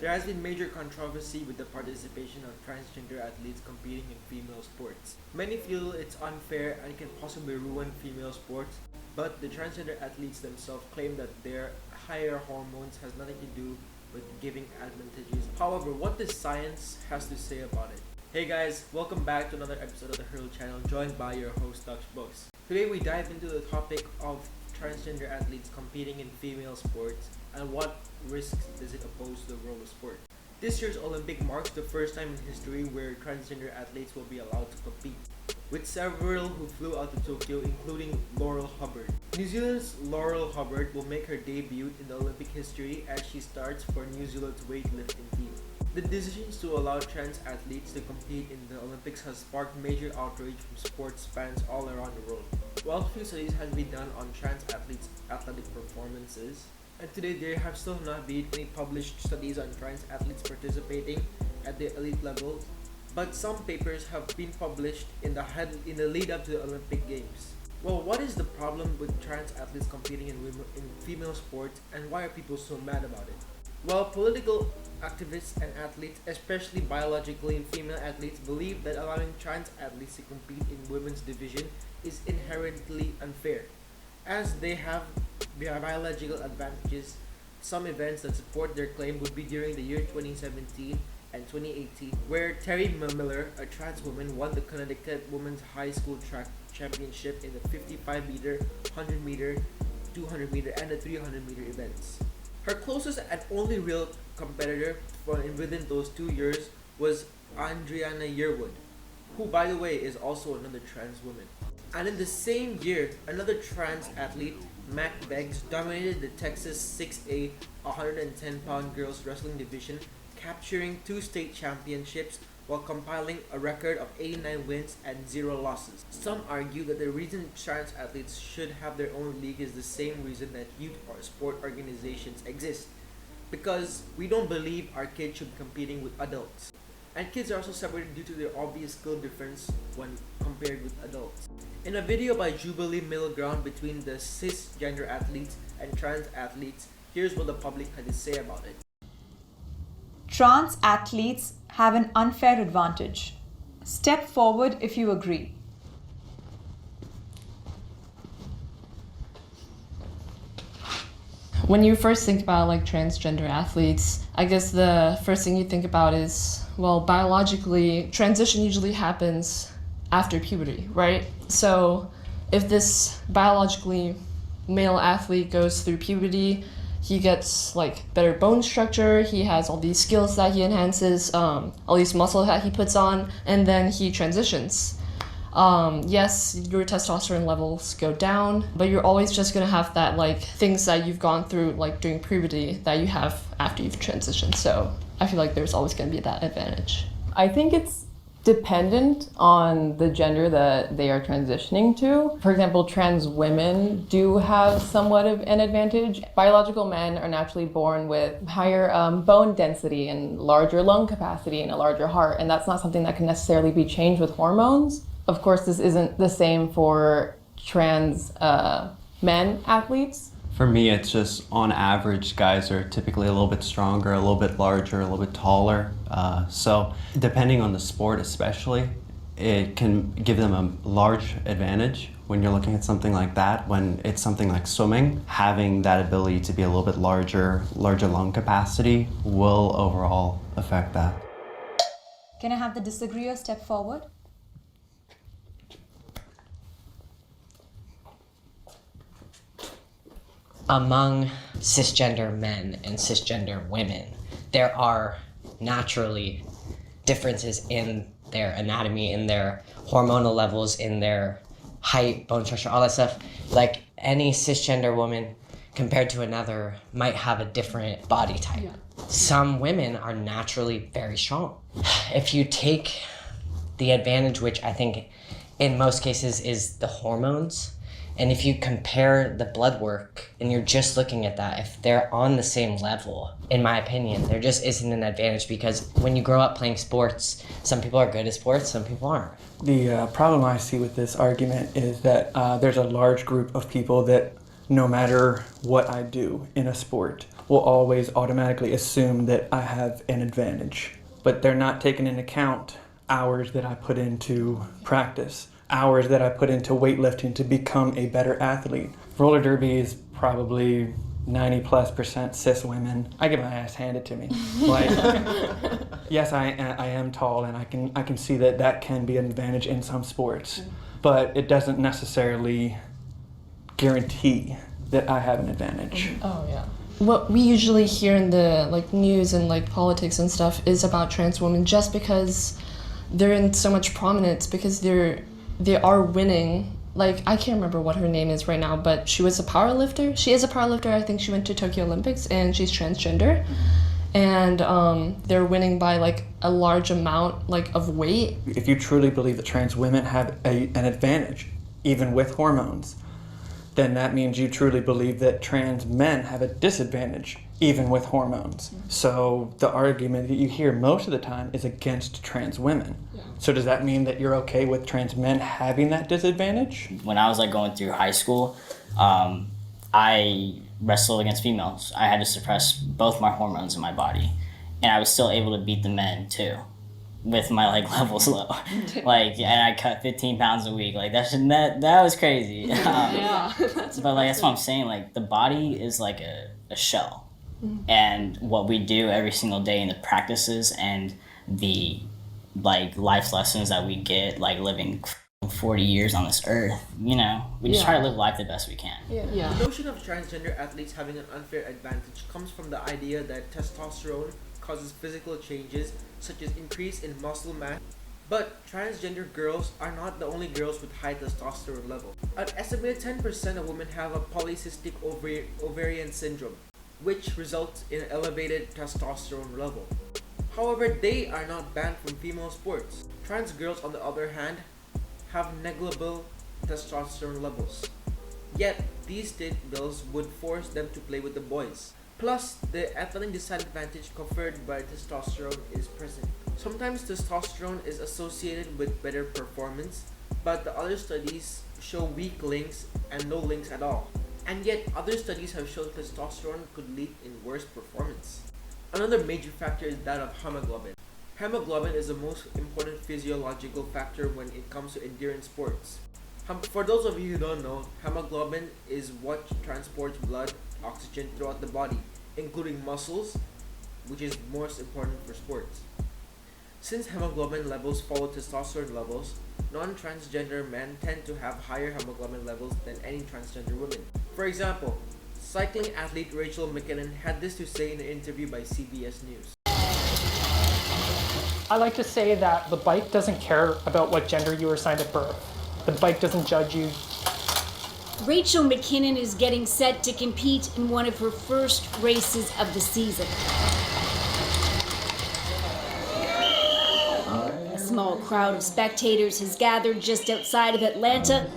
There has been major controversy with the participation of transgender athletes competing in female sports. Many feel it's unfair and can possibly ruin female sports, but the transgender athletes themselves claim that their higher hormones has nothing to do with giving advantages. However, what the science has to say about it? Hey guys, welcome back to another episode of the Hurl channel, joined by your host Dutch Books. Today we dive into the topic of transgender athletes competing in female sports and what risks does it pose to the world of sport. This year's Olympic marks the first time in history where transgender athletes will be allowed to compete, with several who flew out to Tokyo, including Laurel Hubbard. New Zealand's Laurel Hubbard will make her debut in the Olympic history as she starts for New Zealand's weightlifting team. The decisions to allow trans athletes to compete in the Olympics has sparked major outrage from sports fans all around the world. While few studies have been done on trans athletes' athletic performances, and today there have still not been any published studies on trans athletes participating at the elite level, but some papers have been published in the lead up to the Olympic Games. Well, what is the problem with trans athletes competing in female sports, and why are people so mad about it? Well, political activists and athletes, especially biologically female athletes, believe that allowing trans athletes to compete in women's division is inherently unfair, as they have biological advantages. Some events that support their claim would be during the year 2017 and 2018, where Terry Miller, a trans woman, won the Connecticut Women's High School Track Championship in the 55-meter, 100-meter, 200-meter, and the 300-meter events. Her closest and only real competitor within those 2 years was Adriana Yearwood, who, by the way, is also another trans woman. And in the same year, another trans athlete, Mac Beggs, dominated the Texas 6A 110-pound girls wrestling division, capturing 2 state championships while compiling a record of 89 wins and 0 losses. Some argue that the reason trans athletes should have their own league is the same reason that youth or sport organizations exist, because we don't believe our kids should be competing with adults. And kids are also separated due to their obvious skill difference when compared with adults. In a video by Jubilee Middle Ground between the cisgender athletes and trans athletes, here's what the public had to say about it. Trans athletes have an unfair advantage. Step forward if you agree. When you first think about transgender athletes, I guess the first thing you think about is, well, biologically, transition usually happens after puberty, right? So if this biologically male athlete goes through puberty, he gets better bone structure, he has all these skills that he enhances, all these muscle that he puts on, and then he transitions. Yes, your testosterone levels go down, but you're always just gonna have that things that you've gone through during puberty that you have after you've transitioned. So I feel like there's always gonna be that advantage. I think it's dependent on the gender that they are transitioning to. For example, trans women do have somewhat of an advantage. Biological men are naturally born with higher bone density and larger lung capacity and a larger heart, and that's not something that can necessarily be changed with hormones. Of course, this isn't the same for trans men athletes. For me, it's just on average, guys are typically a little bit stronger, a little bit larger, a little bit taller. So depending on the sport especially, it can give them a large advantage when you're looking at something like that. When it's something like swimming, having that ability to be a little bit larger lung capacity will overall affect that. Can I have the disagreeer step forward? Among cisgender men and cisgender women, there are naturally differences in their anatomy, in their hormonal levels, in their height, bone structure, all that stuff. Any cisgender woman compared to another might have a different body type. Yeah. Some women are naturally very strong. If you take the advantage, which I think in most cases is the hormones, and if you compare the blood work and you're just looking at that, if they're on the same level, in my opinion, there just isn't an advantage, because when you grow up playing sports, some people are good at sports, some people aren't. The problem I see with this argument is that there's a large group of people that no matter what I do in a sport, will always automatically assume that I have an advantage. But they're not taking into account hours that I put into practice, hours that I put into weightlifting to become a better athlete. Roller derby is probably 90+% cis women. I get my ass handed to me. Like, yes, I am tall, and I can see that can be an advantage in some sports, but it doesn't necessarily guarantee that I have an advantage. Oh yeah. What we usually hear in the news and politics and stuff is about trans women just because they're in so much prominence, because they are winning. I can't remember what her name is right now, but she was a powerlifter. She is a powerlifter. I think she went to Tokyo Olympics, and she's transgender. And they're winning by a large amount of weight. If you truly believe that trans women have an advantage, even with hormones, then that means you truly believe that trans men have a disadvantage, even with hormones. So the argument that you hear most of the time is against trans women. Yeah. So does that mean that you're okay with trans men having that disadvantage? When I was going through high school, I wrestled against females. I had to suppress both my hormones in my body, and I was still able to beat the men too, with my levels low. And I cut 15 pounds a week. That was crazy. Yeah. But that's what I'm saying. The body is a shell, and what we do every single day in the practices and the life lessons that we get, living 40 years on this earth, we just try to live life the best we can. Yeah. The notion of transgender athletes having an unfair advantage comes from the idea that testosterone causes physical changes such as increase in muscle mass. But transgender girls are not the only girls with high testosterone level. An estimated 10% of women have a polycystic ovarian syndrome, which results in an elevated testosterone level. However, they are not banned from female sports. Trans girls, on the other hand, have negligible testosterone levels. Yet, these state bills would force them to play with the boys. Plus, the athletic disadvantage conferred by testosterone is present. Sometimes testosterone is associated with better performance, but the other studies show weak links and no links at all. And yet, other studies have shown testosterone could lead in worse performance. Another major factor is that of hemoglobin. Hemoglobin is the most important physiological factor when it comes to endurance sports. For those of you who don't know, hemoglobin is what transports blood oxygen throughout the body, including muscles, which is most important for sports. Since hemoglobin levels follow testosterone levels, non-transgender men tend to have higher hemoglobin levels than any transgender women. For example, cycling athlete Rachel Mckinnon had this to say in an interview by CBS News. I like to say that the bike doesn't care about what gender you were assigned at birth. The bike doesn't judge you. Rachel Mckinnon is getting set to compete in one of her first races of the season. A small crowd of spectators has gathered just outside of Atlanta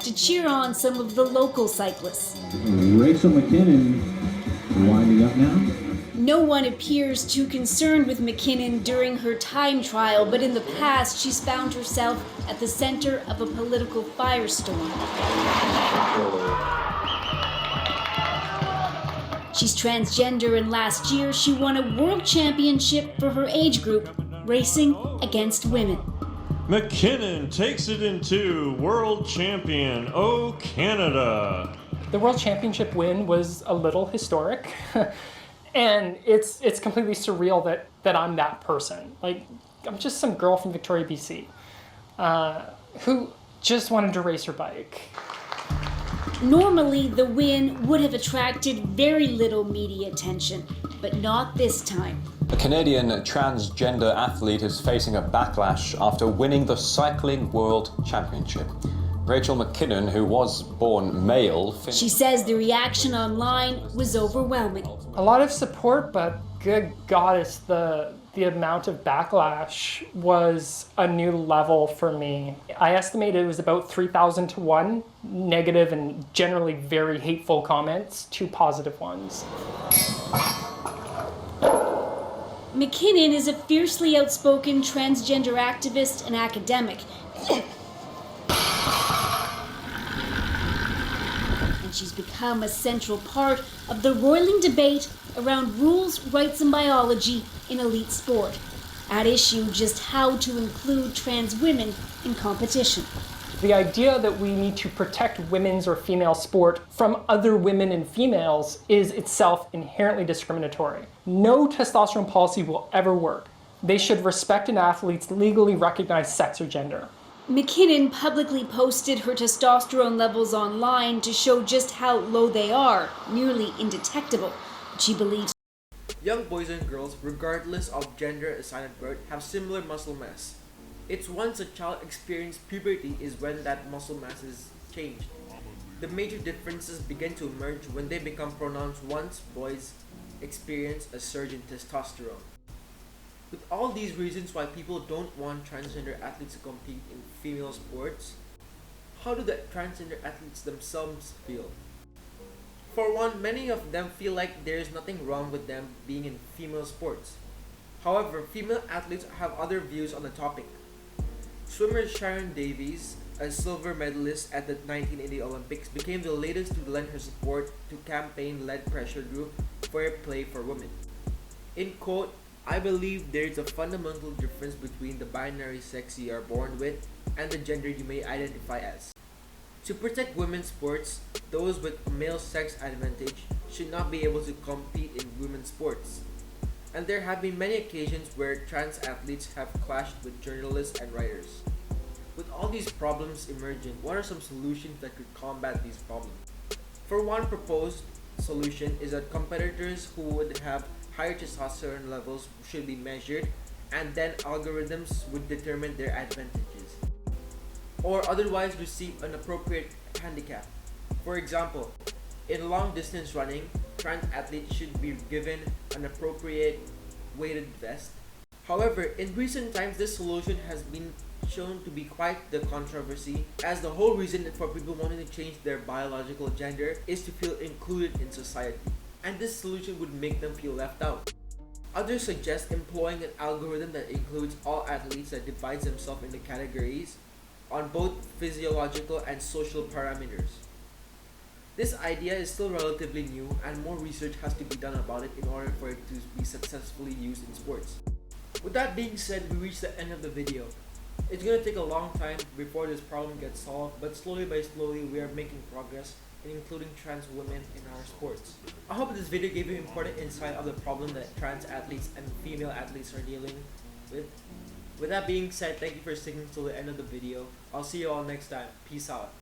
to cheer on some of the local cyclists. Rachel Mckinnon winding up now. No one appears too concerned with Mckinnon during her time trial, but in the past she's found herself at the center of a political firestorm. She's transgender, and last year she won a world championship for her age group, racing against women. Mckinnon takes it into world champion, oh Canada. The world championship win was a little historic. And it's completely surreal that I'm that person. I'm just some girl from Victoria, BC, who just wanted to race her bike. Normally, the win would have attracted very little media attention, but not this time. A Canadian transgender athlete is facing a backlash after winning the Cycling World Championship. Rachel Mckinnon, who was born male... She says the reaction online was overwhelming. A lot of support, but good goddess, the amount of backlash was a new level for me. I estimated it was about 3,000 to 1 negative and generally very hateful comments, 2 positive ones. Mckinnon is a fiercely outspoken transgender activist and academic. become a central part of the roiling debate around rules, rights, and biology in elite sport. At issue just how to include trans women in competition. The idea that we need to protect women's or female sport from other women and females is itself inherently discriminatory. No testosterone policy will ever work. They should respect an athlete's legally recognized sex or gender. Mckinnon publicly posted her testosterone levels online to show just how low they are, nearly indetectable. She believes young boys and girls, regardless of gender assigned at birth, have similar muscle mass. It's once a child experiences puberty is when that muscle mass is changed. The major differences begin to emerge when they become pronounced once boys experience a surge in testosterone. With all these reasons why people don't want transgender athletes to compete in female sports, how do the transgender athletes themselves feel? For one, many of them feel like there is nothing wrong with them being in female sports. However, female athletes have other views on the topic. Swimmer Sharon Davies, a silver medalist at the 1980 Olympics, became the latest to lend her support to campaign-led pressure group Fair Play for Women. In quote, "I believe there is a fundamental difference between the binary sex you are born with and the gender you may identify as. To protect women's sports, those with a male sex advantage should not be able to compete in women's sports. And there have been many occasions where trans athletes have clashed with journalists and writers. With all these problems emerging, what are some solutions that could combat these problems? For one, proposed solution is that competitors who would have higher testosterone levels should be measured, and then algorithms would determine their advantages, or otherwise receive an appropriate handicap. For example, in long distance running, trans athletes should be given an appropriate weighted vest. However, in recent times, this solution has been shown to be quite the controversy, as the whole reason for people wanting to change their biological gender is to feel included in society, and this solution would make them feel left out. Others suggest employing an algorithm that includes all athletes that divides themselves into categories on both physiological and social parameters. This idea is still relatively new, and more research has to be done about it in order for it to be successfully used in sports. With that being said, we reached the end of the video. It's going to take a long time before this problem gets solved, but slowly by slowly we are making progress in including trans women in our sports. I hope this video gave you important insight of the problem that trans athletes and female athletes are dealing with. With that being said, thank you for sticking till the end of the video. I'll see you all next time. Peace out.